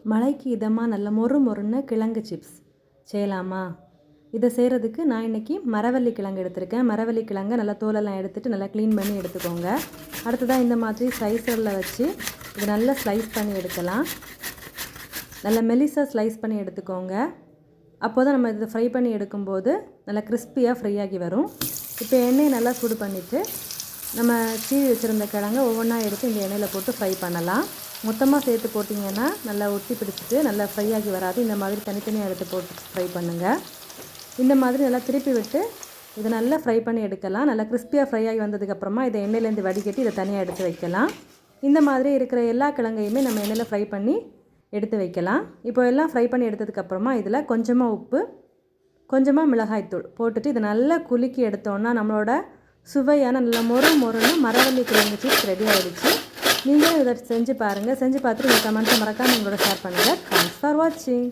மழைக்கு இதமாக நல்ல மொறு மொறுன்னு கிழங்கு சிப்ஸ் செய்யலாமா? இதை செய்கிறதுக்கு நான் இன்றைக்கி மரவள்ளி கிழங்கு எடுத்திருக்கேன். மரவள்ளி கிழங்கை நல்லா தோலெல்லாம் எடுத்துகிட்டு நல்லா க்ளீன் பண்ணி எடுத்துக்கோங்க. அடுத்ததாக இந்த மாதிரி ஸ்லைசரில் வச்சு இது நல்லா ஸ்லைஸ் பண்ணி எடுக்கலாம். நல்லா மெலிசாக ஸ்லைஸ் பண்ணி எடுத்துக்கோங்க. அப்போ தான் நம்ம இதை ஃப்ரை பண்ணி எடுக்கும்போது நல்லா கிறிஸ்பியாக ஃப்ரை ஆகி வரும். இப்போ எண்ணெயை நல்லா சூடு பண்ணிவிட்டு நம்ம சீவி வச்சுருந்த கிழங்கை ஒவ்வொன்றா எடுத்து இந்த எண்ணெயில் போட்டு ஃப்ரை பண்ணலாம். மொத்தமாக சேர்த்து போட்டிங்கன்னா நல்லா ஒட்டி பிடிச்சிட்டு நல்லா ஃப்ரை ஆகி வராது. இந்த மாதிரி தனித்தனியாக எடுத்து போட்டு ஃப்ரை பண்ணுங்கள். இந்த மாதிரி நல்லா திருப்பி விட்டு இதை நல்லா ஃப்ரை பண்ணி எடுக்கலாம். நல்லா கிறிஸ்பியாக ஃப்ரை ஆகி வந்ததுக்கப்புறமா இதை எண்ணெயிலேருந்து வடிகட்டி இதை தனியாக எடுத்து வைக்கலாம். இந்த மாதிரி இருக்கிற எல்லா கிழங்கையுமே நம்ம எண்ணெயில் ஃப்ரை பண்ணி எடுத்து வைக்கலாம். இப்போ எல்லாம் ஃப்ரை பண்ணி எடுத்ததுக்கப்புறமா இதில் கொஞ்சமாக உப்பு, கொஞ்சமாக மிளகாய்த்தூள் போட்டுட்டு இதை நல்லா குலுக்கி எடுத்தோன்னா நம்மளோட சுவையான நல்லா மொறுன்னு மரவள்ளி கிழங்கு சிப்ஸ் ரெடி ஆகிடுச்சு. நீங்களும் இதை செஞ்சு பாருங்கள். செஞ்சு பார்த்துட்டு உங்கள் கமெண்ட்ஸை மறக்காமல் உங்களோட ஷேர் பண்ணுங்கள். தேங்க்ஸ் ஃபார் வாட்சிங்.